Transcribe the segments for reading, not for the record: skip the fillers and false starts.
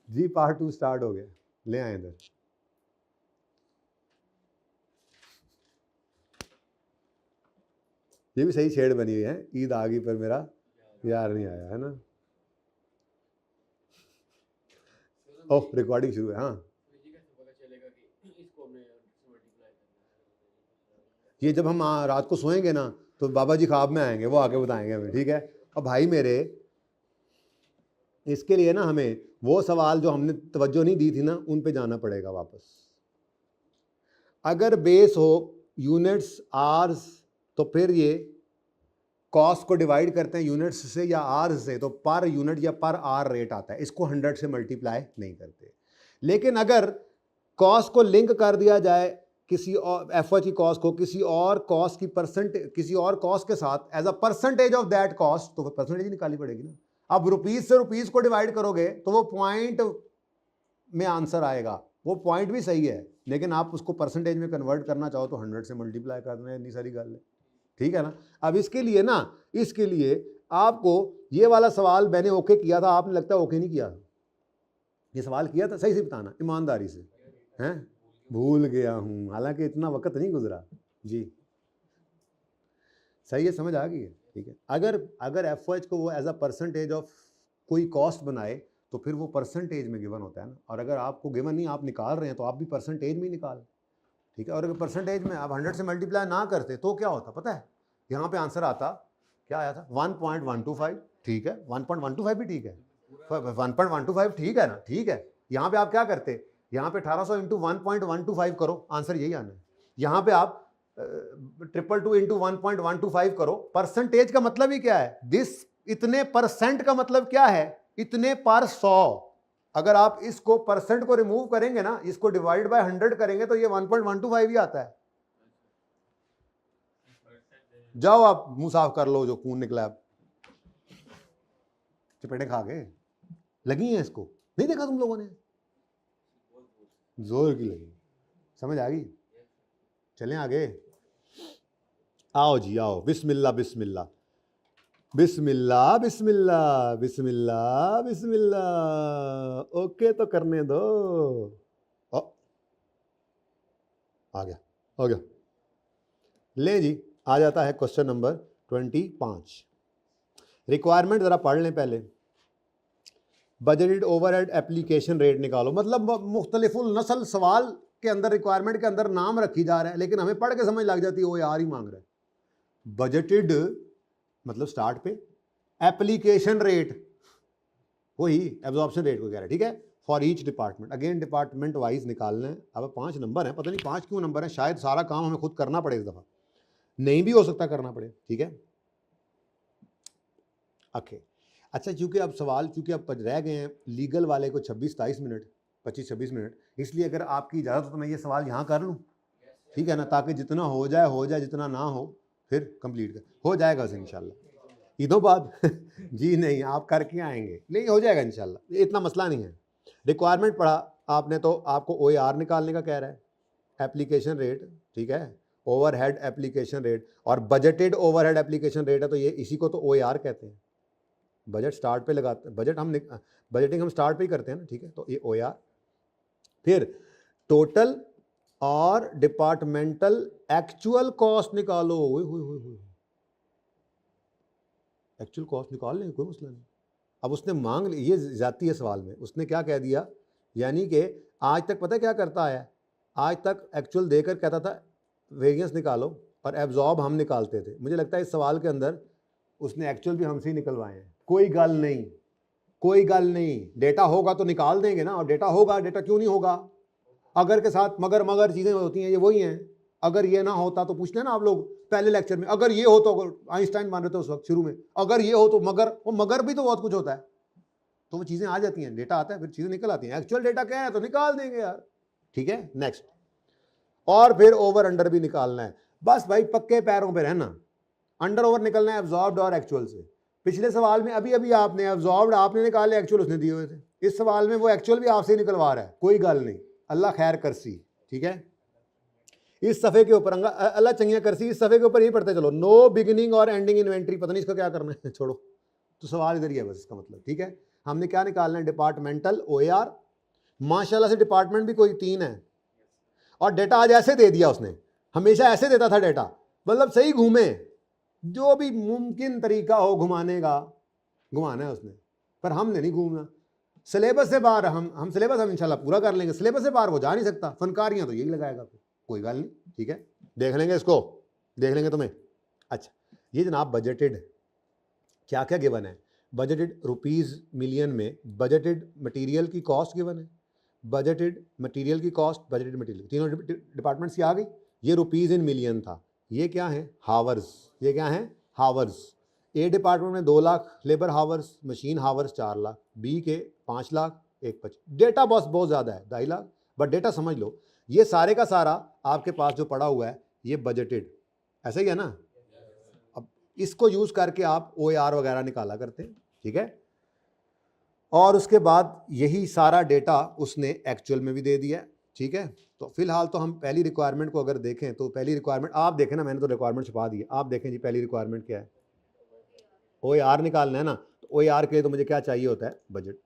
जी part 2 start हो गया, ले आए इधर। ये भी सही शेड बनी हुई है, ईद आ गई पर मेरा यार नहीं आया, है ना। ओह रिकॉर्डिंग शुरू है। हाँ, ये जब हम रात को सोएंगे ना तो बाबा जी ख्वाब में आएंगे, वो आके बताएंगे हमें, ठीक है। और भाई मेरे, इसके लिए ना हमें वो सवाल जो हमने तवज्जो नहीं दी थी ना, उन पे जाना पड़ेगा वापस। अगर बेस हो यूनिट्स आर्स, तो फिर ये कॉस्ट को डिवाइड करते हैं यूनिट्स से या आर्स से, तो पर यूनिट या पर आर रेट आता है, इसको 100 से मल्टीप्लाई नहीं करते। लेकिन अगर कॉस्ट को लिंक कर दिया जाए किसी और एफओ की कॉस्ट को किसी और कॉस्ट की किसी और कॉस्ट के साथ as a percentage of that cost, तो परसेंटेज निकालनी पड़ेगी ना। अब रुपीज से रुपीज को डिवाइड करोगे तो वो पॉइंट में आंसर आएगा, वो पॉइंट भी सही है, लेकिन आप उसको परसेंटेज में कन्वर्ट करना चाहो तो 100 से मल्टीप्लाई करना है, इतनी सारी गल है, ठीक है ना। अब इसके लिए आपको ये वाला सवाल मैंने ओके किया था, आपने लगता है ओके नहीं किया, ये सवाल किया था, सही से बताना ईमानदारी से, हैं। भूल गया हूं, हालांकि इतना वक्त नहीं गुजरा जी। सही है, समझ आ गई है, ठीक है। अगर एफओएच को वो एज अ परसेंटेज ऑफ कोई कॉस्ट बनाए तो फिर वो परसेंटेज में गिवन होता है ना, और अगर आपको गिवन नहीं, आप निकाल रहे हैं, तो आप भी परसेंटेज में ही निकाल, ठीक है। और अगर परसेंटेज में आप 100 से मल्टीप्लाई ना करते तो क्या होता पता है, यहाँ पे आंसर आता, क्या आया था 1.125, ठीक है। 1.125 भी ठीक है, 1.125 ठीक है ना, ठीक है। यहाँ पे आप क्या करते, यहाँ पे 1800 इंटू 1.125 करो, आंसर यही आना है। यहाँ पे आप 222 इंटू 1.125 करो। परसेंटेज का मतलब ही क्या है, इतने परसेंट का मतलब क्या है, इतने पर 100। अगर आप इसको परसेंट को रिमूव करेंगे ना, इसको डिवाइड बाय 100 करेंगे तो ये 1.125 ही आता है। जाओ आप मुंह साफ कर लो, जो खून निकला चपेटे खा गए, लगी है इसको, नहीं देखा तुम लोगों ने, जोर की लगी, समझ आ गई। चलें आगे, आओ जी आओ, बिस्मिल्लाह बिस्मिल्लाह बिस्मिल्लाह बिस्मिल्लाह बिस्मिल्लाह बिस्मिल्लाह, ओके तो करने दो। आ गया ले जी, आ जाता है क्वेश्चन नंबर 25। रिक्वायरमेंट जरा पढ़ लें पहले। बजटेड ओवरहेड एप्लीकेशन रेट निकालो, मतलब मुख्तलिफुल नस्ल सवाल के अंदर रिक्वायरमेंट के अंदर नाम रखी जा रहा है, लेकिन हमें पढ़ के समझ लग जाती है वो यार ही मांग रहा है। बजटेड मतलब स्टार्ट पे, एप्लीकेशन रेट वही एब्जॉर्प्शन रेट को कह रहा है, ठीक है। For each department, again department wise निकालना है। अब 5 नंबर है, पता नहीं 5 क्यों नंबर है, शायद सारा काम हमें खुद करना पड़े इस दफा, नहीं भी हो सकता करना पड़े, ठीक है। ओके अच्छा, चूंकि अब सवाल अब रह गए हैं लीगल वाले को 26-27 मिनट, 25-26 मिनट, इसलिए अगर आपकी इजाज़त तो मैं ये सवाल यहाँ कर लूँ, ठीक है ना, ताकि जितना हो जाए, जितना ना हो फिर कंप्लीट हो जाएगा इंशाल्लाह ईदों बाद जी नहीं, आप करके आएंगे, नहीं हो जाएगा इंशाल्लाह, इतना मसला नहीं है। रिक्वायरमेंट पढ़ा आपने, तो आपको OAR निकालने का कह रहा है, एप्लीकेशन रेट, ठीक है, ओवरहेड एप्लीकेशन रेट, और बजटेड ओवरहेड एप्लीकेशन रेट है, तो ये इसी को तो OAR कहते हैं। बजट स्टार्ट पे लगाते हैं, बजटिंग हम स्टार्ट पे ही करते हैं ना, ठीक है, तो ये OAR। फिर टोटल और डिपार्टमेंटल एक्चुअल कॉस्ट निकालो, एक्चुअल कॉस्ट निकाल लें, कोई मसला नहीं। अब उसने मांग ली, ये जाती है सवाल में, उसने क्या कह दिया, यानी कि आज तक पता है क्या करता है, आज तक एक्चुअल देकर कहता था वेरिएंस निकालो और एब्जॉर्ब हम निकालते थे। मुझे लगता है इस सवाल के अंदर उसने एक्चुअल भी हमसे ही निकलवाए हैं। कोई गल नहीं, डेटा होगा तो निकाल देंगे ना, और डेटा होगा, डेटा क्यों नहीं होगा, अगर के साथ मगर चीज़ें होती हैं, ये वही हैं। अगर ये ना होता तो पूछते हैं ना आप लोग पहले लेक्चर में, अगर ये हो तो, आइंस्टाइन मान रहे थे उस वक्त शुरू में, अगर ये हो तो मगर, वो मगर भी तो बहुत कुछ होता है, तो वो चीज़ें आ जाती हैं, डेटा आता है, फिर चीज़ें निकल आती हैं। एक्चुअल डेटा क्या है तो निकाल देंगे यार, ठीक है। नेक्स्ट, और फिर ओवर अंडर भी निकालना है। बस भाई पक्के पैरों पे रहना, अंडर ओवर निकलना है एब्जॉर्ब्ड और एक्चुअल से। पिछले सवाल में अभी आपने एब्जॉर्ब्ड आपने निकाले, एक्चुअल उसने दिए हुए थे, इस सवाल में वो एक्चुअल भी आपसे निकलवा रहा है, कोई गल नहीं, अल्लाह खैर करसी, ठीक है। इस सफ़े के ऊपर अल्लाह चंगिया करसी, इस सफ़े के ऊपर यही पढ़ते चलो, नो बिगिनिंग और एंडिंग इन्वेंट्री, पता नहीं इसका क्या करना है, छोड़ो, तो सवाल इधर ही है बस इसका मतलब, ठीक है। हमने क्या निकालना है, डिपार्टमेंटल OAR। माशाल्लाह से डिपार्टमेंट भी कोई 3 है, और डेटा आज ऐसे दे दिया उसने, हमेशा ऐसे देता था डेटा, मतलब सही घूमे, जो भी मुमकिन तरीका हो घुमाने का घुमाना है उसने, पर हमने नहीं घूमना। सिलेबस से बाहर हम सिलेबस हम इंशाल्लाह पूरा कर लेंगे, सिलेबस से बाहर वो जा नहीं सकता, फनकारियां तो यही लगाएगा, कोई बात नहीं, ठीक है, देख लेंगे इसको, देख लेंगे तुम्हें। अच्छा, ये जनाब बजटेड क्या क्या गिवन है, बजटेड रुपीज़ मिलियन में बजटेड मटेरियल की कॉस्ट गिवन है, बजटेड मटेरियल की कॉस्ट, बजटेड मटेरियल, तीनों डिपार्टमेंट्स की आ गई। ये रुपीज़ इन मिलियन था, ये क्या है, हावर्स, ये क्या है, हावर्स। ए डिपार्टमेंट में 2 lakh labour hours, machine hours 4 lakh, B के 5 लाख, 1.25। डेटा बॉस बहुत ज़्यादा है, 2.5 लाख, बट डेटा समझ लो, ये सारे का सारा आपके पास जो पड़ा हुआ है ये बजटेड, ऐसा ही है ना। अब इसको यूज़ करके आप OAR वगैरह निकाला करते हैं, ठीक है, और उसके बाद यही सारा डेटा उसने एक्चुअल में भी दे दिया है, ठीक है। तो फिलहाल तो हम पहली रिक्वायरमेंट को अगर देखें तो पहली रिक्वायरमेंट आप देखें ना, मैंने तो रिक्वायरमेंट छुपा दी है, आप देखें जी पहली रिक्वायरमेंट क्या है, OAR निकालना है ना। तो OAR के लिए तो मुझे क्या चाहिए होता है, बजट,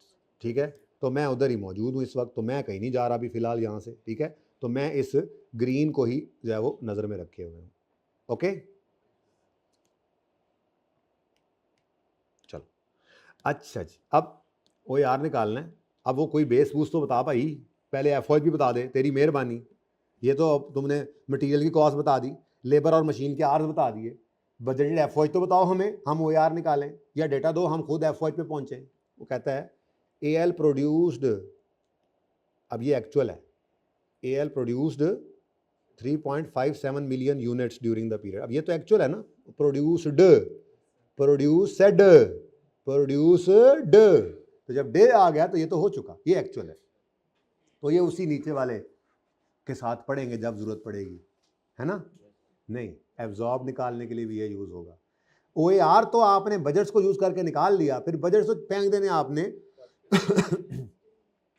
ठीक है। तो मैं उधर ही मौजूद हूँ इस वक्त, तो मैं कहीं नहीं जा रहा अभी फिलहाल यहाँ से, ठीक है। तो मैं इस ग्रीन को ही जो है वो नज़र में रखे हुए हूँ, ओके। चलो अच्छा जी, अब OAR निकालना है। अब वो कोई बेस बूस तो बता भाई, पहले FOH भी बता दे, तेरी मेहरबानी। ये तो अब तुमने मटेरियल की कॉस्ट बता दी, लेबर और मशीन के आर्स बता दिए, बजटेड FOH तो बताओ हमें, हम OAR निकालें, या डेटा दो हम खुद FOH पे पहुंचे। वो कहता है AL प्रोड्यूस्ड, अब ये एक्चुअल है, AL produced 3.57 million units during the period. अब ये तो एक्चुअल है ना, प्रोड्यूस्ड, प्रोड्यूस्ड, प्रोड्यूस्ड, तो जब डे आ गया तो ये तो हो चुका, ये एक्चुअल है। तो ये उसी नीचे वाले के साथ पढ़ेंगे जब जरूरत पड़ेगी, है ना। नहीं, एब्जॉर्ब निकालने के लिए भी ये यूज होगा। OAR तो आपने बजट्स को यूज करके निकाल लिया, फिर बजट्स तो फेंक देने आपने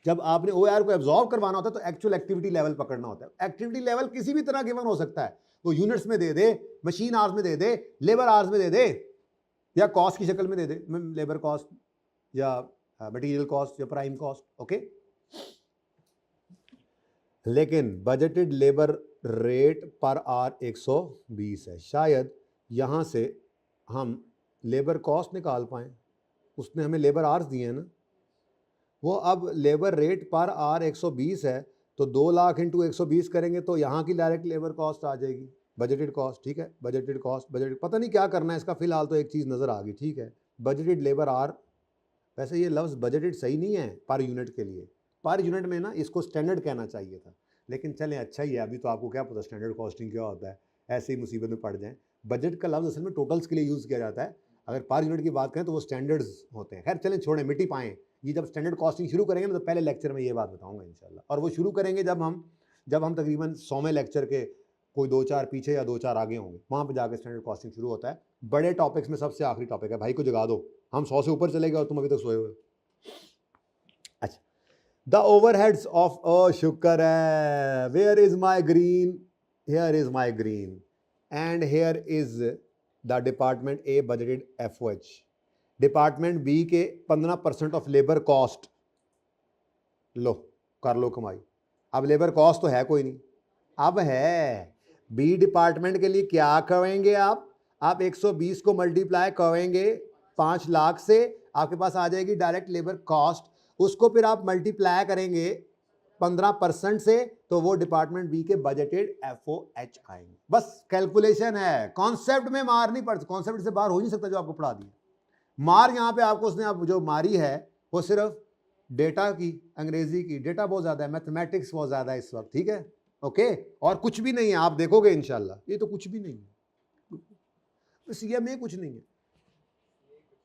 जब आपने OAR को एब्जॉर्ब करवाना होता है तो एक्चुअल एक्टिविटी लेवल पकड़ना होता है। एक्टिविटी लेवल किसी भी तरह गिवन हो सकता है, वो यूनिट्स में दे दे, मशीन आवर्स में दे दे, लेबर आवर्स में दे दे, या कॉस्ट की शक्ल में दे दे, लेबर कॉस्ट या मटेरियल कॉस्ट या प्राइम कॉस्ट, ओके। लेकिन budgeted labour rate per hour 120 है, शायद यहाँ से हम लेबर कॉस्ट निकाल पाएँ, उसने हमें लेबर आवर्स दिए हैं ना, वो अब लेबर रेट पर आवर 120 है, तो 2 लाख इंटू 120 करेंगे तो यहाँ की डायरेक्ट लेबर कॉस्ट आ जाएगी, बजटेड कॉस्ट, ठीक है। बजटेड कॉस्ट, बजटेड पता नहीं क्या करना है इसका, फिलहाल तो एक चीज़ नज़र आ गई, ठीक है, बजटेड लेबर आवर। वैसे ये लफ्ज़ बजटेड सही नहीं है पर यूनिट के लिए, पर यूनिट में ना इसको स्टैंडर्ड कहना चाहिए था, लेकिन चलें अच्छा ही है, अभी तो आपको क्या पता स्टैंडर्ड कॉस्टिंग क्या होता है, ऐसे ही मुसीबत में पड़ जाएं। बजट का लफ्ज़ असल में टोटल्स के लिए यूज़ किया जाता है, अगर पर यूनिट की बात करें तो वो स्टैंडर्ड्स होते हैं। खैर चलें छोड़ें, मिट्टी पाएँ, ये जब स्टैंडर्ड कॉस्टिंग शुरू करेंगे ना तो पहले लेक्चर में ये बात बताऊंगा इंशाल्लाह, और वो शुरू करेंगे जब हम तकरीबन 100वें लेक्चर के कोई 2-4 पीछे या 2-4 आगे होंगे, वहाँ पे जाकर स्टैंडर्ड कॉस्टिंग शुरू होता है। बड़े टॉपिक्स में सबसे आखिरी टॉपिक है, भाई को जगा दो, हम 100 से ऊपर चले गए और तुम अभी तक सोए हुए। अच्छा, द ओवरहेड्स ऑफ शुक्र है, where is my green, here is my green, and here is the department A budgeted FOH, department B के 15% ऑफ लेबर कॉस्ट, लो कर लो कमाई। अब लेबर कॉस्ट तो है कोई नहीं, अब है B डिपार्टमेंट के लिए क्या करेंगे आप 120 को मल्टीप्लाई करेंगे 5 लाख से, आपके पास आ जाएगी डायरेक्ट लेबर कॉस्ट, उसको फिर आप मल्टीप्लाई करेंगे 15% से, तो वो डिपार्टमेंट B के बजटेड FOH आएंगे। बस कैलकुलेशन है, कॉन्सेप्ट में मार नहीं पड़ती, कॉन्सेप्ट से बाहर हो नहीं सकता जो आपको पढ़ा दिया। मार यहाँ पे आपको उसने अब जो मारी है वो सिर्फ डेटा की, अंग्रेजी की, डेटा बहुत ज़्यादा है, मैथमेटिक्स बहुत ज़्यादा है इस वक्त, ठीक है, ओके, और कुछ भी नहीं है, आप देखोगे इंशाल्लाह, ये तो कुछ भी नहीं है, CA में कुछ नहीं है।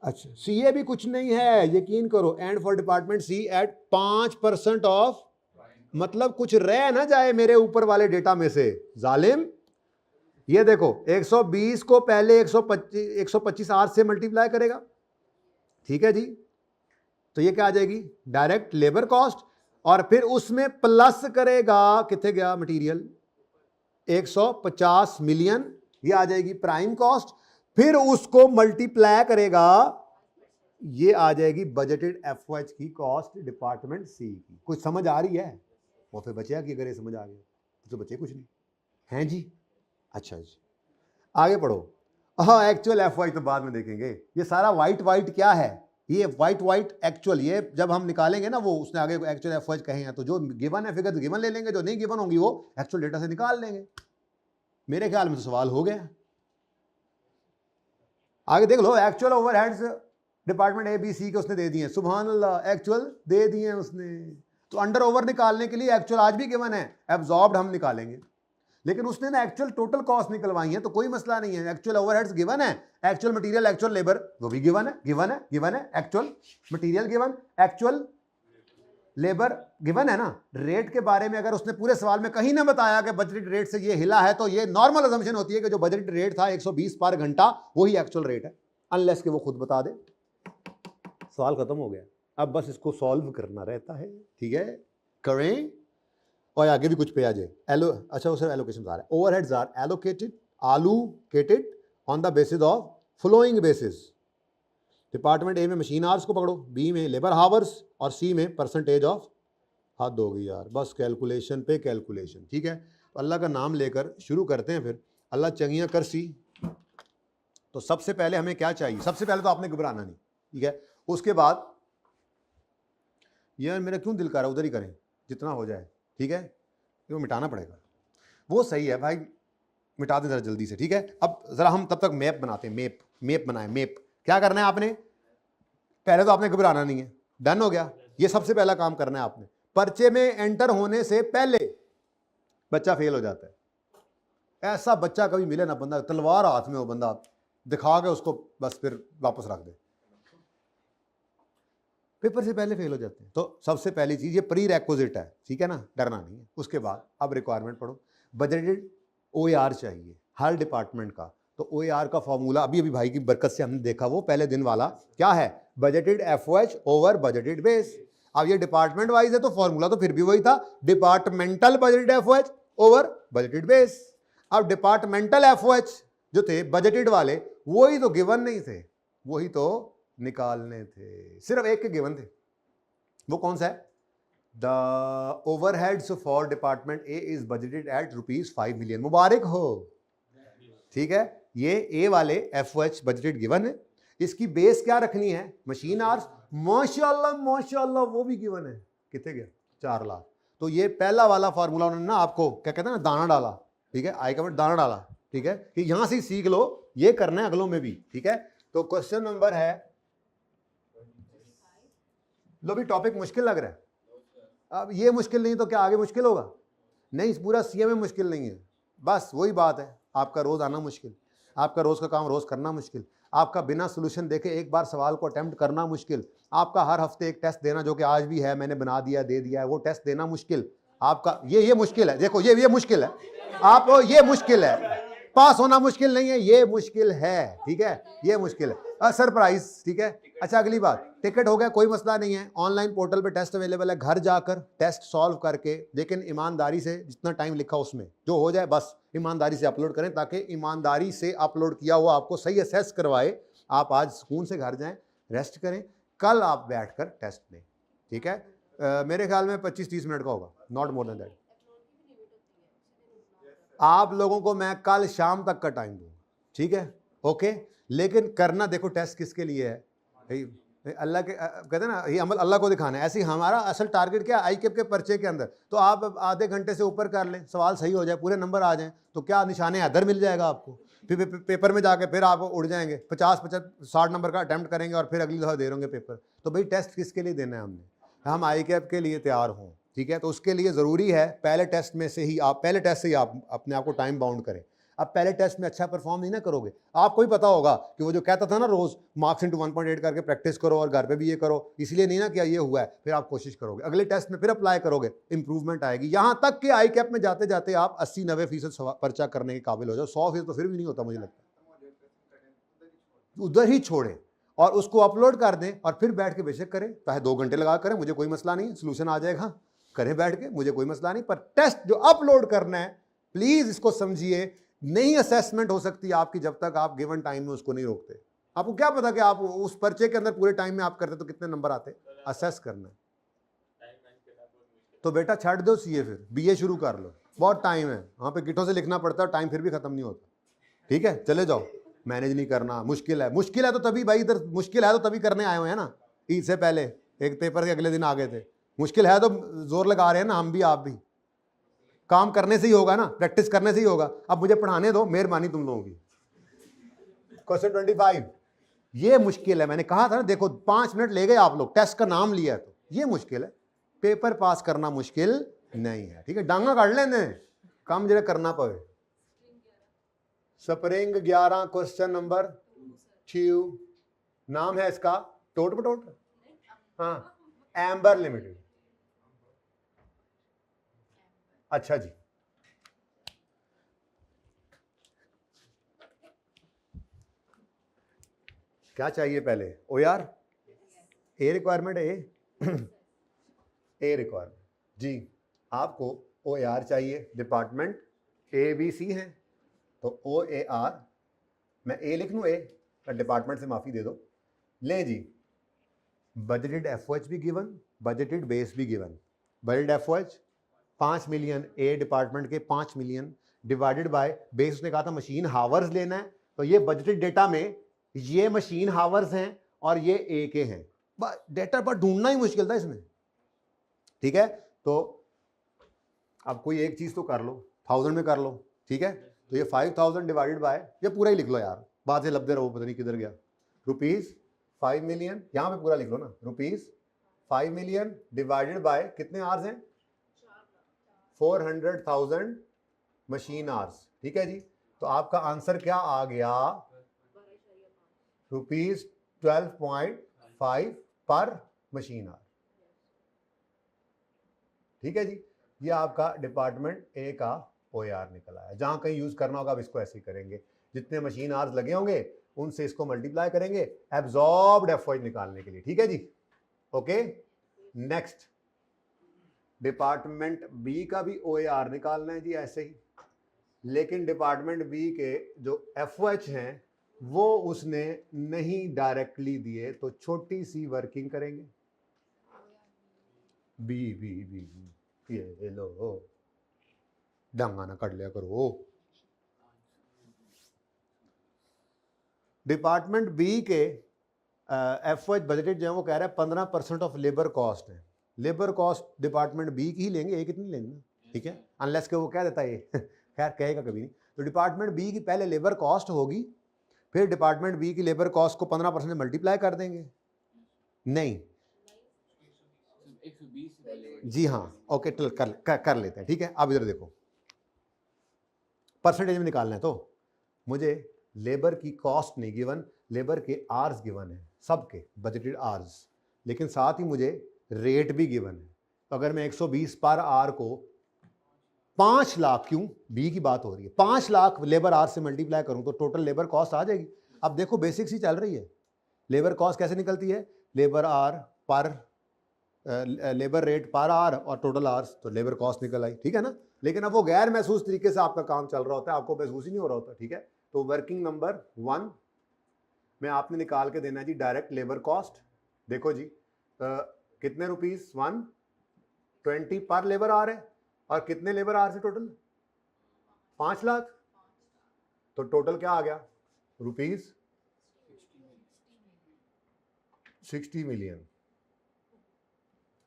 अच्छा, CA भी कुछ नहीं है, यकीन करो, and for department C at 5% of, मतलब कुछ रह ना जाए मेरे ऊपर वाले डेटा में से, जालिम। ये देखो 120 को पहले 125 आर से मल्टीप्लाई करेगा, ठीक है जी, तो ये क्या आ जाएगी डायरेक्ट लेबर कॉस्ट, और फिर उसमें प्लस करेगा, कितने गया मटेरियल 150 मिलियन, ये आ जाएगी प्राइम कॉस्ट, फिर उसको मल्टीप्लाई करेगा, ये आ जाएगी बजटेड एफओएच की कॉस्ट डिपार्टमेंट सी की। कुछ समझ आ रही है? और फिर बचेगा कि अगर ये समझ आ गया तो बचे कुछ नहीं। हैं जी? अच्छा जी, आगे पढ़ो। हाँ, एक्चुअल एफओएच तो बाद में देखेंगे। ये सारा वाइट वाइट क्या है? ये वाइट वाइट एक्चुअल, ये जब हम निकालेंगे ना, वो उसने आगे एक्चुअल एफओएच कहे हैं, तो जो गिवन है फिगर तो गिवन ले लेंगे, जो नहीं गिवन होंगी वो एक्चुअल डेटा से निकाल लेंगे। मेरे ख्याल में तो सवाल हो गया। आगे देख लो, actual overheads department A B C के उसने दे दिए, सुभान अल्लाह, एक्चुअल दे दिए उसने। तो अंडर ओवर निकालने के लिए एक्चुअल आज भी गिवन है, एब्जॉर्ब्ड हम निकालेंगे, लेकिन उसने ना एक्चुअल टोटल कॉस्ट निकलवाई है, तो कोई मसला नहीं है। एक्चुअल ओवरहेड्स गिवन है, एक्चुअल मटेरियल, एक्चुअल लेबर वो भी गिवन है, गिवन है, गिवन है। Actual material given, actual labour given है ना। रेट के बारे में अगर उसने पूरे सवाल में कहीं ना बताया कि बजटेड रेट से ये हिला है, तो ये नॉर्मल अजम्पशन होती है कि जो बजटेड रेट था 120 पर घंटा वही एक्चुअल रेट है, अनलेस कि वो खुद बता दे। सवाल खत्म हो गया, अब बस इसको सॉल्व करना रहता है। ठीक है, करें। और आगे भी कुछ पे आ जाए। अच्छा, वो सर एलोकेशन आ रहा है। Overheads are allocated on the basis of flowing basis. Department A में मशीन आवर्स को पकड़ो, बी में लेबर हावर्स और सी में परसेंटेज ऑफ। हद हो गई यार, बस कैलकुलेशन पे कैलकुलेशन। ठीक है, तो अल्लाह का नाम लेकर शुरू करते हैं। फिर अल्लाह चंगियाँ कर सी। तो सबसे पहले हमें क्या चाहिए? सबसे पहले तो आपने घबराना नहीं, ठीक है। उसके बाद यार मेरा क्यों दिल कर रहा है उधर ही करें जितना हो जाए, ठीक है, वो मिटाना पड़ेगा। वो सही है भाई, मिटा दें ज़रा जल्दी से, ठीक है। अब ज़रा हम तब तक मैप बनाते हैं। मैप बनाएं। मैप क्या करना है आपने? पहले तो आपने घबराना नहीं है, डन हो गया। ये सबसे पहला काम करना है आपने। पर्चे में एंटर होने से पहले बच्चा फेल हो जाता है। ऐसा बच्चा कभी मिले ना, बंदा तलवार हाथ में हो, बंदा दिखा के उसको बस फिर वापस रख दे, पेपर से पहले फेल हो जाते हैं। तो सबसे पहली चीज़ ये प्री रेक्विजिट है, ठीक है ना, डरना नहीं है। उसके बाद अब रिक्वायरमेंट पढ़ो। बजटेड ओएआर चाहिए हर डिपार्टमेंट का। तो ओएआर का फॉर्मूला अभी भाई की बरकत से हमने देखा, वो पहले दिन वाला क्या है? Budgeted FOH over budgeted base. अब ये डिपार्टमेंट वाइज है तो फॉर्मूला तो फिर भी वही था, departmental budgeted FOH over budgeted base. अब डिपार्टमेंटल एफओएच जो थे बजटेड वाले, वही तो गिवन नहीं थे, वही तो निकालने थे। सिर्फ एक के गिवन थे, वो कौन सा है? The overheads for department A is budgeted at ₹5 million. मुबारक हो, ठीक है। ये ए वाले एफओएच बजटेड गिवन है। इसकी बेस क्या रखनी है? Machine hours. माशाल्लाह माशाल्लाह, वो भी गिवन है। कितने गया? 4 लाख। तो ये पहला वाला फार्मूला उन्होंने ना आपको क्या कहते हैं ना, दाना डाला, ठीक है, आई कमेंट दाना डाला, ठीक है, कि यहां से सीख लो, ये करना है अगलों में भी, ठीक है। तो क्वेश्चन नंबर है, लो भी टॉपिक मुश्किल लग रहा है। अब ये मुश्किल नहीं तो क्या आगे मुश्किल होगा? नहीं, पूरा सीएम में मुश्किल नहीं है, बस वही बात है। आपका रोज आना मुश्किल, आपका रोज का काम रोज करना मुश्किल, आपका बिना सोल्यूशन देखे एक बार सवाल को अटेम्प्ट करना मुश्किल, आपका हर हफ्ते एक टेस्ट देना जो कि आज भी है, मैंने बना दिया दे दिया है, वो टेस्ट देना मुश्किल। आपका ये मुश्किल है। देखो ये मुश्किल है, आप ये मुश्किल है। पास होना मुश्किल नहीं है, ये मुश्किल है, ठीक है, ये मुश्किल है। सरप्राइज, ठीक है। अच्छा, अगली बात, टिकट हो गया, कोई मसला नहीं है। ऑनलाइन पोर्टल पे टेस्ट अवेलेबल है, घर जाकर टेस्ट सॉल्व करके, लेकिन ईमानदारी से, जितना टाइम लिखा उसमें जो हो जाए बस ईमानदारी से अपलोड करें, ताकि ईमानदारी से अपलोड किया हुआ आपको सही असेस करवाए। आप आज सुकून से घर जाएं, रेस्ट करें, कल आप बैठ कर टेस्ट दें, ठीक है। मेरे ख्याल में 25-30 मिनट का होगा, नॉट मोर देन दैट। आप लोगों को मैं कल शाम तक का टाइम दूंगा, ठीक है, ओके। लेकिन करना देखो टेस्ट किसके लिए है? अल्लाह के, कहते हैं ना, ये अमल अल्लाह को दिखाना है। ऐसे ही हमारा असल टारगेट क्या है? आईकेप के पर्चे के अंदर तो आप आधे घंटे से ऊपर कर लें, सवाल सही हो जाए, पूरे नंबर आ जाएं, तो क्या निशाने हैदर मिल जाएगा आपको। फिर पेपर में जाके फिर आप उड़ जाएंगे, 50-60 नंबर का अटैम्प्ट करेंगे और फिर अगली दफ़ा दे देंगे पेपर। तो भाई टेस्ट किसके लिए देना है हमने? हम आईकेप के लिए तैयार हों, ठीक है। तो उसके लिए ज़रूरी है पहले टेस्ट में से ही आप, पहले टेस्ट से ही आप अपने आप को टाइम बाउंड करें। अब पहले टेस्ट में अच्छा परफॉर्म नहीं ना करोगे, आपको ही पता होगा कि वो जो कहता था ना रोज़ मार्क्स इंटू 1.8 करके प्रैक्टिस करो और घर पे भी ये करो, इसलिए नहीं ना किया, ये हुआ है। फिर आप कोशिश करोगे, अगले टेस्ट में फिर अप्लाई करोगे, इंप्रूवमेंट आएगी। यहाँ तक कि आई कैप में जाते जाते आप 80-90% पर्चा करने के काबिल हो जाओ। 100% तो फिर भी नहीं होता, मुझे लगता है। उधर ही छोड़ें और उसको अपलोड कर दें और फिर बैठ के बेशक करें, चाहे 2 घंटे लगा करें, मुझे कोई मसला नहीं, सोल्यूशन आ जाएगा, करें बैठ के, मुझे कोई मसला नहीं। पर टेस्ट जो अपलोड करना है, प्लीज़ इसको समझिए, नहीं असेसमेंट हो सकती आपकी जब तक आप गिवन टाइम में उसको नहीं रोकते। आपको क्या पता कि आप उस पर्चे के अंदर पूरे टाइम में आप करते तो कितने नंबर आते, असेस करना है। तो बेटा छाड़ दो सीए, फिर बीए शुरू कर लो, बहुत टाइम है, वहाँ पे गिठों से लिखना पड़ता है, टाइम फिर भी खत्म नहीं होता। ठीक है, चले जाओ, मैनेज नहीं करना, मुश्किल है, मुश्किल है तो तभी भाई इधर मुश्किल है तो तभी करने आए हुए हैं ना, ईद से पहले एक पेपर के अगले दिन आ गए थे, मुश्किल है तो जोर लगा रहे हैं ना, हम भी आप भी, काम करने से ही होगा ना, प्रैक्टिस करने से ही होगा। अब मुझे पढ़ाने दो, मेहरबानी तुम लोगों की। क्वेश्चन 25, ये मुश्किल है, मैंने कहा था ना, देखो 5 मिनट ले गए आप लोग, टेस्ट का नाम लिया तो ये मुश्किल है, पेपर पास करना मुश्किल नहीं है। ठीक है, डांगा काट लेने, काम जरा करना पड़े। स्प्रिंग 11 क्वेश्चन नंबर 2, नाम है इसका टोट बटोट, हाँ, एम्बर लिमिटेड। अच्छा जी, क्या चाहिए पहले, ओ यार, ए रिक्वायरमेंट है, ए रिक्वायरमेंट जी, आपको ओ आर चाहिए, डिपार्टमेंट ए बी सी है, तो ओ ए आर, मैं ए लिख लूँ, ए डिपार्टमेंट से माफ़ी दे दो, ले जी, बजटेड एफओएच भी गिवन, बजटेड बेस भी given. Budgeted FOH 5 million, A department के 5 मिलियन डिवाइडेड बाय बेस, उसने कहा था मशीन हावर्स लेना है, तो ये बजटेड डेटा में ये मशीन हावर्स हैं और ये ए के हैं, डेटा पर ढूंढना ही मुश्किल था इसमें। ठीक है, तो अब कोई एक चीज तो कर लो, 1000 में कर लो। ठीक है, तो ये 5000 डिवाइडेड बाय, ये पूरा ही लिख लो यार, बाद से लबदे रहो, पता नहीं किधर गया, रुपीज 5 मिलियन, यहां पे पूरा लिख लो ना, रुपीज 5 मिलियन डिवाइडेड बाय कितने आवर्स हैं, 400,000 मशीन आवर्स। ठीक है जी, तो आपका आंसर क्या आ गया, रुपीज 12.5 पर मशीन आवर। ठीक है जी, ये आपका डिपार्टमेंट ए का OAR निकल आया। जहां कहीं यूज करना होगा आप इसको ऐसे ही करेंगे, जितने मशीन आवर्स लगे होंगे उनसे इसको मल्टीप्लाई करेंगे एब्जॉर्ब्ड एफओएच निकालने के लिए। ठीक है जी, ओके। नेक्स्ट, डिपार्टमेंट बी का भी OAR निकालना है जी ऐसे ही, लेकिन डिपार्टमेंट बी के जो एफओएच हैं वो उसने नहीं डायरेक्टली दिए, तो छोटी सी वर्किंग करेंगे, बी बी बी बी, ये लो, डंगा ना कर लिया करो। डिपार्टमेंट बी के एफओएच बजटेड जो है वो कह रहा है 15% ऑफ लेबर कॉस्ट है, लेबर कॉस्ट डिपार्टमेंट बी की ही लेंगे, एक इतनी लेंगे। ठीक है, अनलेस के वो कह देता है खैर कहेगा कभी नहीं, तो डिपार्टमेंट बी की पहले लेबर कॉस्ट होगी, फिर डिपार्टमेंट बी की लेबर कॉस्ट को 15% से मल्टीप्लाई कर देंगे, नहीं जी हाँ, ओके कर लेते हैं। ठीक है, अब इधर देखो, परसेंटेज में निकालना है तो मुझे लेबर की कॉस्ट नहीं गिवन, लेबर के आवर्स गिवन है, सबके बजटेड आवर्स, लेकिन साथ ही मुझे रेट भी गिवन है। तो अगर मैं 120 पर आवर को 5 लाख, क्यों बी की बात हो रही है, 5 लाख लेबर आवर से मल्टीप्लाई करूं तो टोटल लेबर कॉस्ट आ जाएगी। अब देखो बेसिक्स ही चल रही है, लेबर कॉस्ट कैसे निकलती है, लेबर आवर पर लेबर रेट पर आवर और टोटल आवर्स, तो लेबर कॉस्ट निकल आई। ठीक है ना, लेकिन अब वो गैर महसूस तरीके से आपका काम चल रहा होता है, आपको महसूस ही नहीं हो रहा होता। ठीक है, तो वर्किंग नंबर 1 में आपने निकाल के देना जी डायरेक्ट लेबर कॉस्ट। देखो जी कितने रुपीस, 120 पर लेबर आवर है, और कितने लेबर आवर से टोटल 5 लाख, तो टोटल क्या आ गया, रुपीस 60 मिलियन।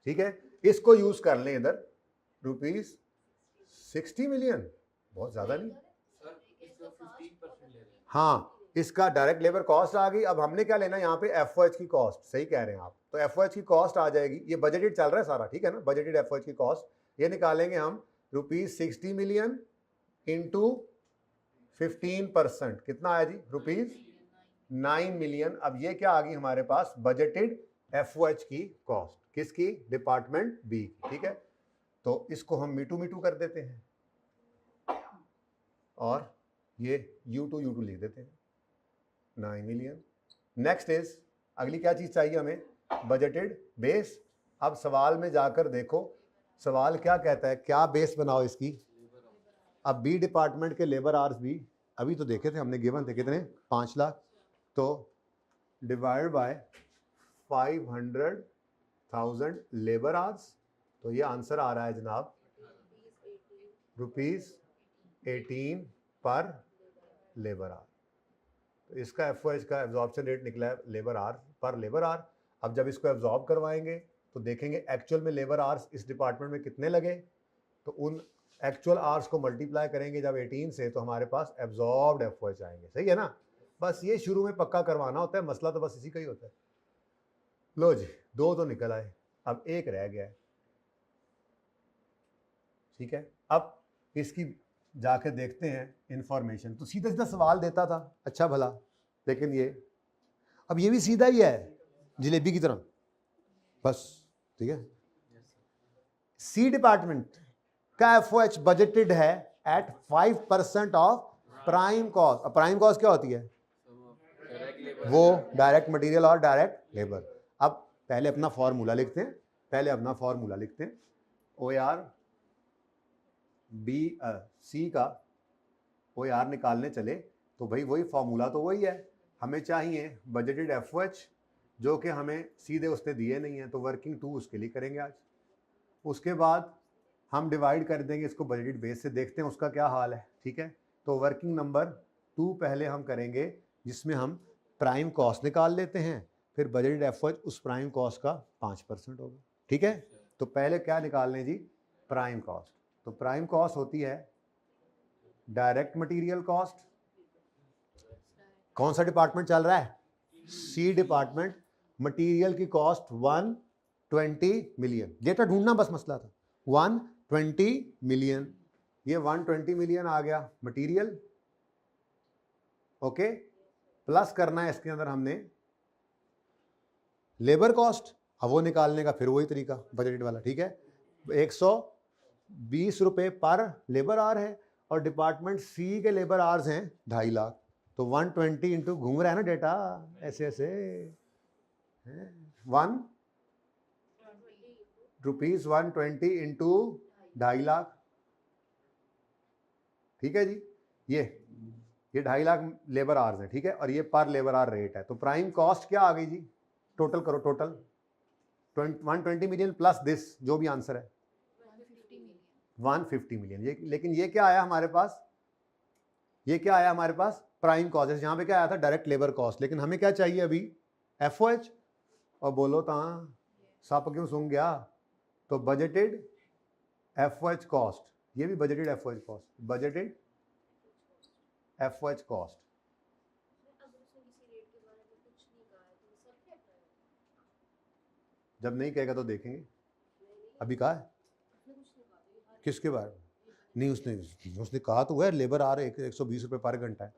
ठीक है, इसको यूज कर लें इधर, रुपीस 60 मिलियन, बहुत ज्यादा नहीं, हाँ, इसका डायरेक्ट लेबर कॉस्ट आ गई। अब हमने क्या लेना यहाँ पे, एफओएच की कॉस्ट, सही कह रहे हैं आप, तो एफओएच की कॉस्ट आ जाएगी, ये बजटेड चल रहा है सारा, ठीक है ना, बजटेड एफओएच की कॉस्ट ये निकालेंगे हम, रुपीस 60 मिलियन इंटू 15%, कितना आया जी, रुपीस 9 मिलियन। अब ये क्या आ गई हमारे पास, बजटेड एफओएच की कॉस्ट, किसकी, डिपार्टमेंट बी की। ठीक है, तो इसको हम मीटू मीटू कर देते हैं और ये U2 लिख देते हैं, 9 मिलियन। नेक्स्ट इज, अगली क्या चीज चाहिए हमें, बजटेड बेस। अब सवाल में जाकर देखो सवाल क्या कहता है, क्या बेस बनाओ इसकी। अब बी डिपार्टमेंट के लेबर आवर्स भी अभी तो देखे थे हमने, गिवन थे कितने, 5 लाख, तो डिवाइड बाय 500,000 लेबर आवर्स, तो ये आंसर आ रहा है जनाब ₹18 पर लेबर आवर। तो इसका एफओएच का एब्जॉर्प्शन रेट निकला है लेबर आवर पर लेबर आवर। अब जब इसको एब्जॉर्ब करवाएंगे तो देखेंगे एक्चुअल में लेबर आवर्स इस डिपार्टमेंट में कितने लगे, तो उन एक्चुअल आवर्स को मल्टीप्लाई करेंगे जब 18 से, तो हमारे पास एब्जॉर्ब्ड एफओएच आएंगे। सही है ना, बस ये शुरू में पक्का करवाना होता है, मसला तो बस इसी का ही होता है। लो जी, 2 तो निकल आए, अब 1 रह गया है। ठीक है, अब इसकी जाके देखते हैं इंफॉर्मेशन। तो सीधा सीधा सवाल देता था अच्छा भला, लेकिन ये अब ये भी सीधा ही है जलेबी की तरह बस। ठीक है, सी डिपार्टमेंट का एफओएच बजटेड है at 5% of prime cost. Prime cost क्या होती है? वो डायरेक्ट मटेरियल और डायरेक्ट लेबर। अब पहले अपना फॉर्मूला लिखते हैं, OR सी का OR निकालने चले तो भाई वही फॉर्मूला तो वही है, हमें चाहिए बजटेड एफओएच, जो कि हमें सीधे उसने दिए नहीं है, तो वर्किंग 2 उसके लिए करेंगे आज। उसके बाद हम डिवाइड कर देंगे इसको बजटेड बेस से, देखते हैं उसका क्या हाल है। ठीक है, तो वर्किंग नंबर 2 पहले हम करेंगे, जिसमें हम प्राइम कॉस्ट निकाल लेते हैं, फिर बजटेड एफओएच उस प्राइम कॉस्ट का 5% होगा। ठीक है, तो पहले क्या निकाल लें जी? Prime cost. तो प्राइम कॉस्ट होती है डायरेक्ट मटेरियल कॉस्ट। कौन सा डिपार्टमेंट चल रहा है? C department. मटेरियल की कॉस्ट 120 मिलियन, डेटा ढूंढना बस मसला था। 120 मिलियन, ये 120 मिलियन आ गया मटेरियल। ओके, प्लस करना है इसके अंदर हमने लेबर कॉस्ट, अब वो निकालने का फिर वही तरीका बजटेड वाला। ठीक है, 120 रुपये पर लेबर आवर है और डिपार्टमेंट सी के लेबर आवर्स हैं 2.5 लाख, तो 120 इंटू, घूम रहा है ना डेटा ऐसे ऐसे, ₹120 इंटू 2.5 लाख। ठीक है जी, ये 2.5 लाख लेबर आवर्स हैं। ठीक है, और ये पर लेबर आवर रेट है। तो प्राइम कॉस्ट क्या आ गई जी? टोटल करो, टोटल 120 मिलियन प्लस दिस, जो भी आंसर है 150 मिलियन। ये लेकिन ये क्या आया हमारे पास? ये क्या आया हमारे पास? Prime cost. यहाँ पे क्या आया था? Direct labour cost. लेकिन हमें क्या चाहिए अभी? एफओएच। और बोलो ता सप क्यों सूंघ गया? तो बजटेड एफओएच कॉस्ट, ये भी budgeted FOH cost, budgeted FOH cost. जब नहीं कहेगा तो देखेंगे, अभी कहा है किसके बारे में? नहीं, उसने कहा तो है लेबर आ रहे 120 रुपये पर घंटा है,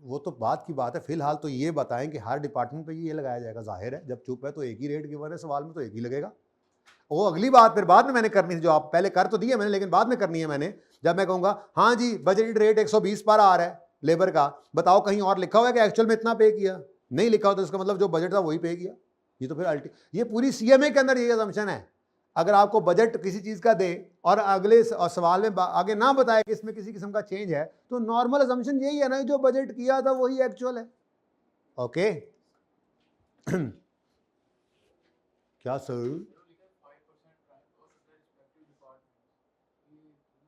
वो तो बात की बात है। फिलहाल तो ये बताएं कि हर डिपार्टमेंट पे ये लगाया जाएगा। जाहिर है जब चुप है तो एक ही रेट गिवन है, सवाल में तो एक ही लगेगा। वो अगली बात फिर बाद में मैंने करनी थी, जो आप पहले कर तो दिए मैंने, लेकिन बाद में करनी है मैंने। जब मैं कहूँगा हाँ जी बजटेड रेट 120 पर आ रहा है लेबर का, बताओ कहीं और लिखा हुआ है कि एक्चुअल में इतना पे किया? नहीं लिखा हो तो इसका मतलब जो बजट था वही पे किया। ये तो फिर ये पूरी सीएमए के अंदर ये असम्पशन है। अगर आपको बजट किसी चीज़ का दे और अगले सवाल में आगे ना बताए कि इसमें किसी किस्म का चेंज है, तो नॉर्मल असम्पशन यही है ना, जो बजट किया था वही एक्चुअल है। ओके क्या सर?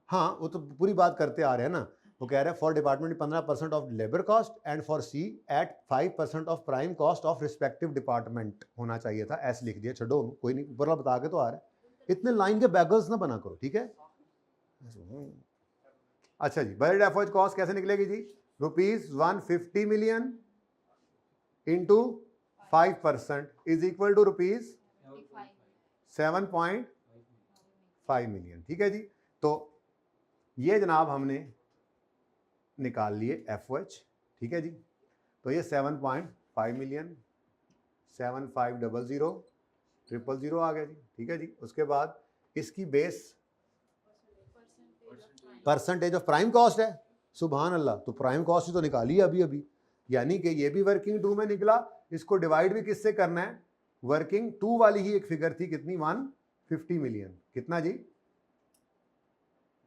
हाँ, वो तो पूरी बात करते आ रहे हैं ना। वो कह रहे हैं for department 15% of labour cost and for C at 5% of prime cost of respective department होना चाहिए था। ऐसे लिख दिया, छोड़ो कोई नहीं, ऊपर बता के तो आ रहा है। इतने लाइन के बैगर्स ना बना करो, ठीक है। अच्छा जी, बजट एफओएच कॉस्ट कैसे निकलेगी जी? ₹150 million into 5% is equal to ₹7.5 million. ठीक है जी, तो ये जनाब हमने निकाल लिए एफओएच। ठीक है जी, तो ये 7.5 मिलियन, 7500,000 आ गया जी। ठीक है जी, उसके बाद इसकी base percentage of prime cost है। सुभान अल्लाह, तो प्राइम कॉस्ट ही तो निकाली अभी अभी, यानी कि ये भी वर्किंग 2 में निकला। इसको डिवाइड भी किससे करना है? वर्किंग 2 वाली ही एक फिगर थी, कितनी? 150 मिलियन। कितना जी?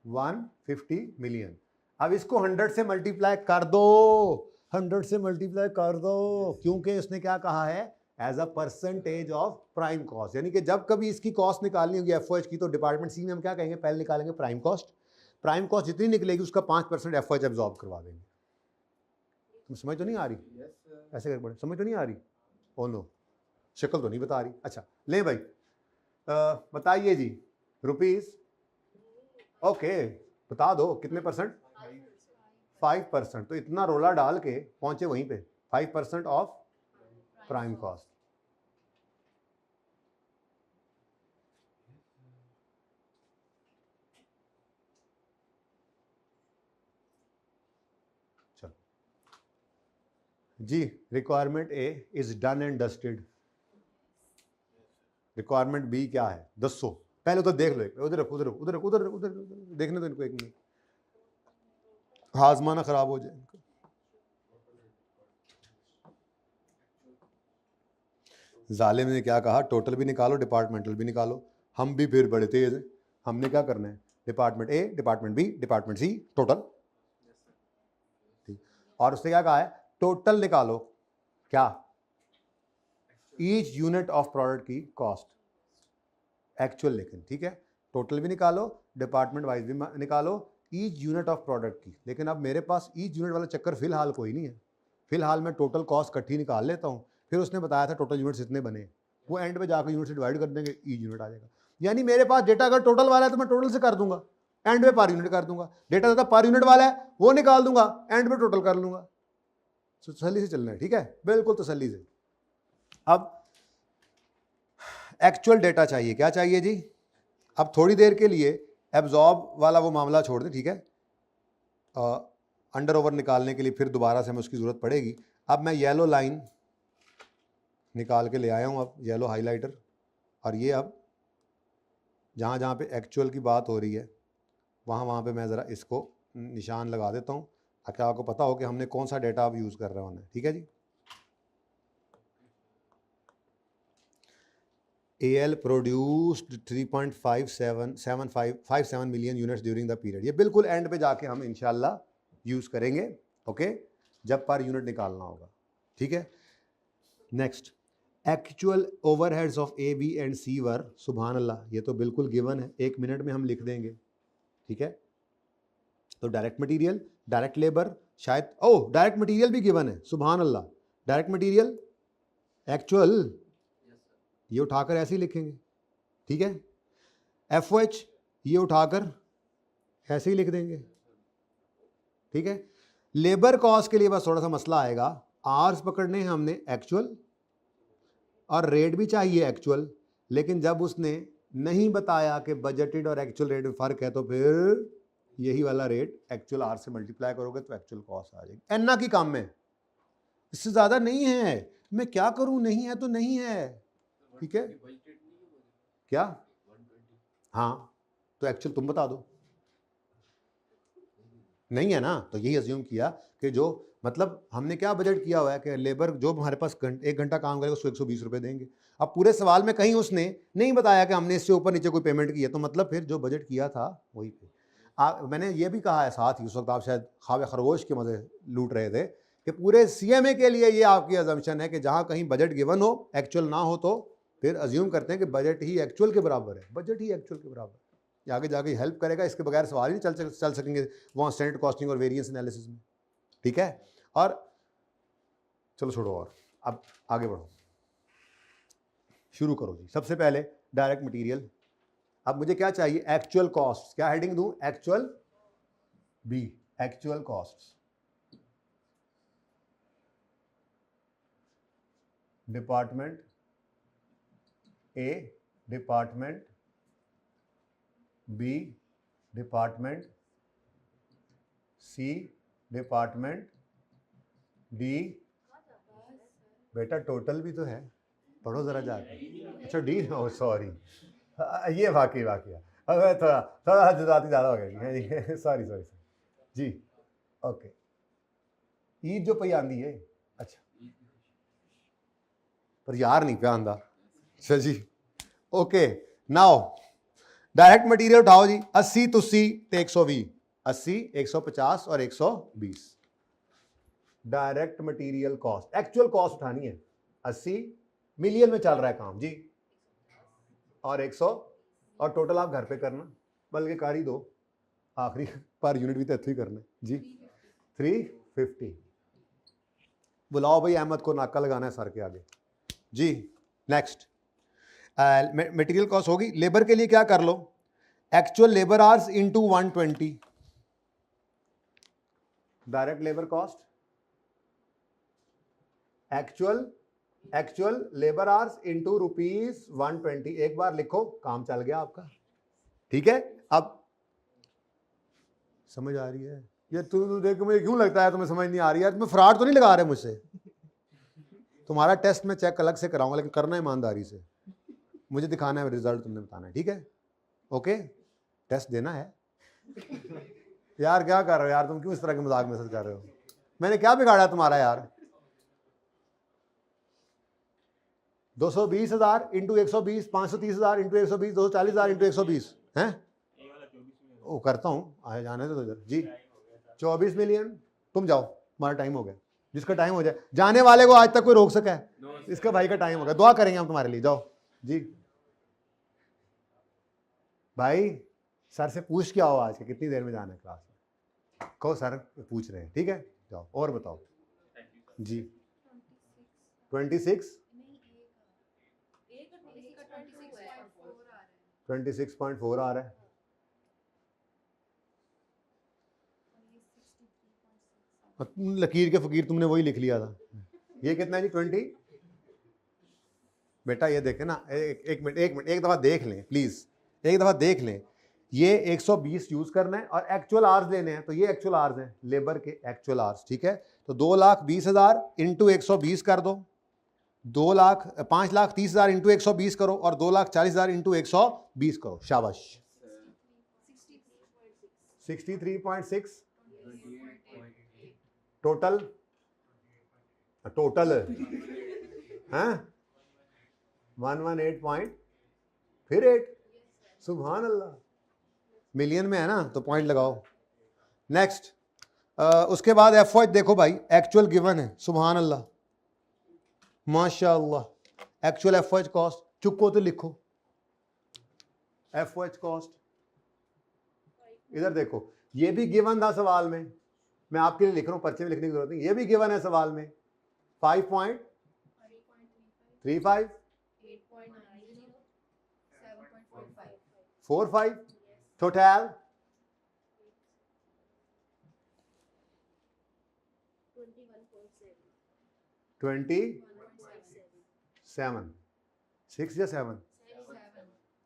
150 मिलियन। अब इसको 100 से मल्टीप्लाई कर दो, 100 से मल्टीप्लाई कर दो, क्योंकि उसने क्या कहा है, as a percentage of prime cost. यानी कि जब कभी इसकी कॉस्ट निकालनी होगी एफओएच की, तो डिपार्टमेंट सी में हम क्या कहेंगे, पहले निकालेंगे प्राइम कॉस्ट। प्राइम कॉस्ट जितनी निकलेगी उसका 5% एफओएच एब्जॉर्ब करवा देंगे। तुम समझ तो नहीं आ रही? ऐसे कर पड़े, समझ तो नहीं आ रही? ओ नो, शक्ल तो नहीं बता रही। अच्छा ले भाई, बताइए जी, रुपीज, ओके बता दो कितने परसेंट? 5%। तो इतना रोला डाल के पहुंचे वहीं पे, 5% ऑफ प्राइम कॉस्ट। चलो जी, requirement A is done and dusted. Requirement B क्या है, 200। पहले तो देख लो, उधर रखो, उधर उधर उधर उधर, देखने दो इनको एक मिनट, हाजमा ना खराब हो जाए इनको। जालिम ने क्या कहा, टोटल भी निकालो डिपार्टमेंटल भी निकालो। हम भी फिर बड़े तेज हैं, हमने क्या करना है, department A, department B, department C, total. और उसने क्या कहा है, टोटल निकालो क्या, ईच यूनिट ऑफ प्रोडक्ट की कॉस्ट एक्चुअल, लेकिन ठीक है, टोटल भी निकालो, डिपार्टमेंट वाइज भी निकालो, ईच यूनिट ऑफ प्रोडक्ट की। लेकिन अब मेरे पास ईच यूनिट वाला चक्कर फिलहाल कोई नहीं है, फिलहाल मैं टोटल कॉस्ट इकट्ठी निकाल लेता हूँ। फिर उसने बताया था टोटल यूनिट्स इतने बने, वो एंड पे जाकर यूनिट से डिवाइड कर देंगे, ईच यूनिट आ जाएगा। यानी मेरे पास डेटा अगर टोटल वाला है तो मैं टोटल से कर दूंगा, एंड पे पर यूनिट कर दूंगा। डेटा ज्यादा पर यूनिट वाला है वो निकाल दूंगा, एंड पे टोटल कर लूंगा। तसल्ली से चलना है, ठीक है, बिल्कुल तसल्ली से। अब एक्चुअल डेटा चाहिए, क्या चाहिए जी, अब थोड़ी देर के लिए एब्जॉर्ब वाला वो मामला छोड़ दें, ठीक है, अंडर ओवर निकालने के लिए फिर दोबारा से हमें उसकी ज़रूरत पड़ेगी। अब मैं येलो लाइन निकाल के ले आया हूँ, अब येलो हाइलाइटर, और ये अब जहाँ जहाँ पे एक्चुअल की बात हो रही है वहाँ पे मैं ज़रा इसको निशान लगा देता हूँ, ताकि आपको पता हो कि हमने कौन सा डेटा अब यूज़ कर रहे होना है, ठीक है जी। AL produced 3.57 million units during the period. ये बिल्कुल एंड पे जाके हम इंशाल्लाह यूज़ करेंगे, ओके, जब पर यूनिट निकालना होगा, ठीक है। Next, actual overheads of A, B and C वर, सुभान अल्लाह, ये तो बिल्कुल गिवन है, 1 मिनट में हम लिख देंगे, ठीक है। तो डायरेक्ट मटेरियल, डायरेक्ट लेबर, शायद डायरेक्ट मटेरियल भी गिवन है, सुभान अल्लाह। डायरेक्ट मटेरियल एक्चुअल ये उठाकर ऐसे ही लिखेंगे, ठीक है। FOH ये उठाकर ऐसे ही लिख देंगे, ठीक है। लेबर कॉस्ट के लिए बस थोड़ा सा मसला आएगा, आवर्स पकड़ने हैं हमने एक्चुअल, और रेट भी चाहिए एक्चुअल, लेकिन जब उसने नहीं बताया कि बजटेड और एक्चुअल रेट में फ़र्क है, तो फिर यही वाला रेट एक्चुअल आर से मल्टीप्लाई करोगे तो एक्चुअल कॉस्ट आ जाएगी। एना की काम है, इससे ज़्यादा नहीं है, मैं क्या करूँ, नहीं है तो नहीं है, ठीक है। क्या, हाँ, तो एक्चुअल तुम बता दो, नहीं है ना, तो यही अज्यूम किया कि जो मतलब हमने क्या बजट किया हुआ है कि लेबर जो हमारे पास 1 घंटा काम करेगा उसको 120 रुपये देंगे। अब पूरे सवाल में कहीं उसने नहीं बताया कि हमने इससे ऊपर नीचे कोई पेमेंट की है, तो मतलब फिर जो बजट किया था वही पे। मैंने ये भी कहा है साथ ही, उस वक्त आप शायद ख्वाब खरगोश के मजे लूट रहे थे, कि पूरे CMA के लिए ये आपकी अजम्पशन है कि जहाँ कहीं बजट गिवन हो, एक्चुअल ना हो, तो फिर अज्यूम करते हैं कि बजट ही एक्चुअल के बराबर है, बजट ही एक्चुअल के बराबर है। आगे जाके हेल्प करेगा, इसके बगैर सवाल ही नहीं चल सकेंगे वहाँ स्टैंडर्ड कॉस्टिंग और वेरिएंस एनालिसिस में, ठीक है। और चलो छोड़ो, और अब आगे बढ़ो, शुरू करो जी। सबसे पहले डायरेक्ट मटेरियल, अब मुझे क्या चाहिए, एक्चुअल कॉस्ट, क्या हेडिंग दूं, actual B, actual cost, department A, department B, department C, department D, बेटा टोटल भी तो है, पढ़ो जरा जाकर। अच्छा डी, सॉरी, ये वाकई अगर थोड़ा जुदाती ज़्यादा हो गई, सॉरी जी, ओके। ईद जो पी आंदी है, अच्छा, पर यार नहीं पे आंदा, अच्छा जी, ओके। नाउ डायरेक्ट मटेरियल उठाओ जी, 80 तुसी ते 120, 80, 150 और 120, direct material cost, actual cost उठानी है। 80 मिलियन में चल रहा है काम जी, और 100, और टोटल आप घर पे करना, बल्कि कर ही दो, आखिरी पर यूनिट भी तो इतना ही करना जी। 350। बुलाओ भाई अहमद को, नाका लगाना है सर के आगे जी। नेक्स्ट, मटेरियल कॉस्ट होगी। लेबर के लिए क्या कर लो, actual labour hours into 120, direct labour cost, actual labour hours into ₹120। एक बार लिखो, काम चल गया आपका, ठीक है। अब समझ आ रही है? ये तू देख मुझे क्यों लगता है तुम्हें समझ नहीं आ रही है? तुम्हें फ्रॉड तो नहीं लगा रहे मुझसे? तुम्हारा टेस्ट में चेक अलग से कराऊंगा, लेकिन करना ईमानदारी से, मुझे दिखाना है रिजल्ट, तुमने बताना है, ठीक है? ओके, टेस्ट देना है। यार क्या कर रहे हो यार, तुम क्यों इस तरह के मजाक मैसेज कर रहे हो? मैंने क्या बिगाड़ा तुम्हारा यार? 220,000 इंटू 120, 530,000 इंटू 120, 240,000 इंटू 120 है। वो करता हूँ, आए जाने तो इधर जी। 24 मिलियन। तुम जाओ, हमारा टाइम हो गया। जिसका टाइम हो जाए, जाने वाले को आज तक कोई रोक सका है? इसका भाई का टाइम हो गया, दुआ करेंगे हम तुम्हारे लिए, जाओ जी। भाई सर से पूछ के आओ आज के कितनी देर में जाना है क्लास में। कहो सर पूछ रहे हैं, ठीक है, जाओ और बताओ जी। 26 26.4 आ रहा है। लकीर के फकीर तुमने वही लिख लिया था। ये कितना है जी? 20। बेटा ये देखें ना, एक मिनट एक दफ़ा देख लें प्लीज़, एक दफ़ा देख लें। ये 120 यूज़ करना है और एक्चुअल आवर्स लेने हैं, तो ये एक्चुअल आवर्स हैं, लेबर के एक्चुअल आवर्स, ठीक है। तो 2,20,000 इंटू 120 कर दो, 5,30,000 इंटू 120 करो, और 2,40,000 इंटू 120 करो। शाबाश। 63.6 टोटल हैं 118 फिर 8। सुभान अल्लाह। मिलियन में है ना, तो पॉइंट लगाओ। नेक्स्ट, उसके बाद एफओएच देखो भाई, एक्चुअल गिवन है। सुभान अल्लाह, माशाअल्लाह। एक्चुअल एफओएच कॉस्ट चुको तो लिखो, एफओएच कॉस्ट इधर देखो, ये भी गिवन था सवाल में, मैं आपके लिए लिख रहा हूं, पर्चे में लिखने की जरूरत नहीं, ये भी गिवन है सवाल में। 5.35 45 टोटल 27 6 या 7।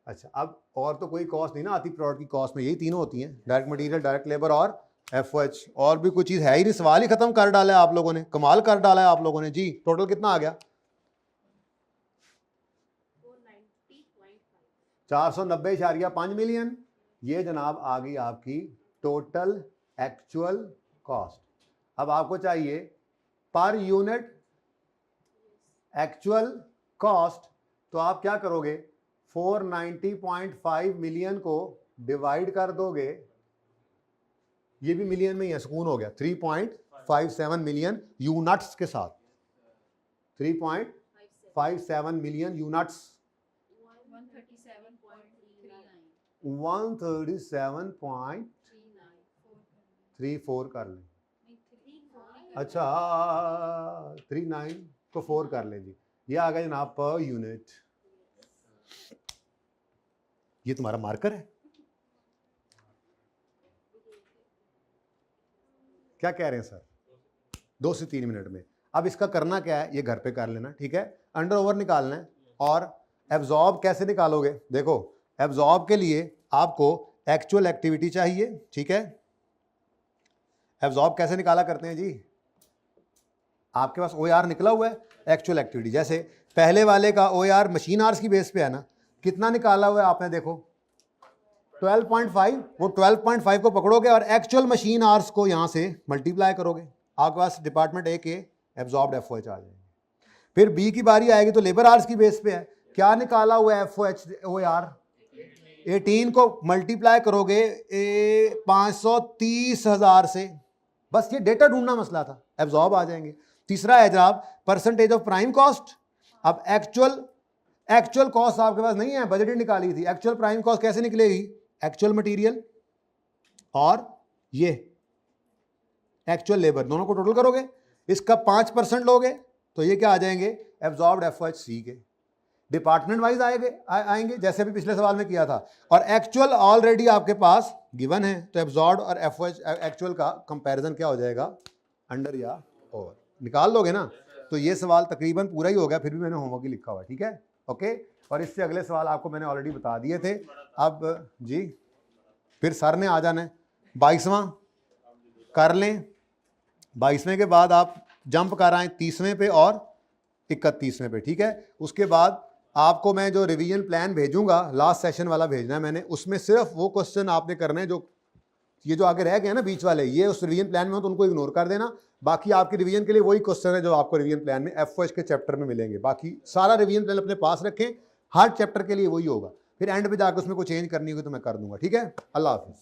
अच्छा, अब और तो कोई कॉस्ट नहीं ना आती प्रोडक्ट की कॉस्ट में, यही तीनों होती हैं, डायरेक्ट मटेरियल, डायरेक्ट लेबर और एफओएच। और भी कोई चीज़ है ही नहीं, सवाल ही खत्म कर डाला है आप लोगों ने, कमाल कर डाला है आप लोगों ने जी। टोटल कितना आ गया? 490.5 मिलियन। ये जनाब आ गई आपकी टोटल एक्चुअल कॉस्ट। अब आपको चाहिए पर यूनिट एक्चुअल कॉस्ट, तो आप क्या करोगे? 490.5 मिलियन को डिवाइड कर दोगे, ये भी मिलियन में ही है, सुकून हो गया, 3.57 मिलियन यूनिट्स के साथ, 3.57 मिलियन यूनिट्स, 137.34 कर लें। अच्छा 39 को 4 कर लें जी, ये आ गया जनाब पर यूनिट। ये तुम्हारा मार्कर है, क्या कह रहे हैं सर? 2 से 3 मिनट में। अब इसका करना क्या है, ये घर पे कर लेना, ठीक है। अंडर ओवर निकालना है, और एब्जॉर्ब कैसे निकालोगे? देखो, एब्जॉर्ब के लिए आपको एक्चुअल एक्टिविटी चाहिए, ठीक है। एब्जॉर्ब कैसे निकाला करते हैं जी? आपके पास OAR निकला हुआ है, एक्चुअल एक्टिविटी। जैसे पहले वाले का OAR मशीन आवर्स की बेस पे है ना, कितना निकाला हुआ है आपने? देखो 12.5, वो 12.5 को पकड़ोगे और एक्चुअल मशीन आवर्स को यहाँ से मल्टीप्लाई करोगे, आपके पास डिपार्टमेंट ए के एब्जॉर्ब्ड एफओएच आ जाएंगे। फिर बी की बारी आएगी तो लेबर आवर्स की बेस पे है, क्या निकाला हुआ है एफओएच OAR? 18 को मल्टीप्लाई करोगे 530,000 से, बस ये डेटा ढूंढना मसला था, एब्जॉर्ब आ जाएंगे। तीसरा है जनाब परसेंटेज ऑफ प्राइम कॉस्ट। अब एक्चुअल कॉस्ट आपके पास नहीं है, बजटेड निकाली थी, एक्चुअल प्राइम कॉस्ट कैसे निकलेगी, एक्चुअल मटेरियल और ये एक्चुअल लेबर दोनों को टोटल करोगे, इसका 5% लोगे तो ये क्या आ जाएंगे, एब्जॉर्ब्ड एफओएचसी के। डिपार्टमेंट वाइज आएंगे जैसे अभी पिछले सवाल में किया था, और एक्चुअल ऑलरेडी आपके पास गिवन है, तो एब्जॉर्ब्ड और एफओएच एक्चुअल का कंपैरिजन क्या हो जाएगा, अंडर या ओवर, निकाल लोगे ना। तो ये सवाल तकरीबन पूरा ही हो गया, फिर भी मैंने होमवर्क ही लिखा हुआ है, ठीक है, ओके। और इससे अगले सवाल आपको मैंने ऑलरेडी बता दिए थे। अब जी फिर सर ने आ जाना है, 22वां कर लें, 22वें के बाद आप जंप कर आए 30वें पे और 31वें पे, ठीक है। उसके बाद आपको मैं जो रिवीजन प्लान भेजूंगा, लास्ट सेशन वाला भेजना है मैंने, उसमें सिर्फ वो क्वेश्चन आपने करने हैं जो ये जो आगे रह गए ना बीच वाले, ये उस रिवीजन प्लान में हो तो उनको इग्नोर कर देना। बाकी आपकी रिवीजन के लिए वही क्वेश्चन है जो आपको रिवीजन प्लान में एफओएच के चैप्टर में मिलेंगे। बाकी सारा रिवीजन प्लान अपने पास रखें, हर चैप्टर के लिए वही होगा, फिर एंड पे जाकर उसमें कोई चेंज करनी होगी तो मैं कर दूंगा, ठीक है। अल्लाह हाफिज़।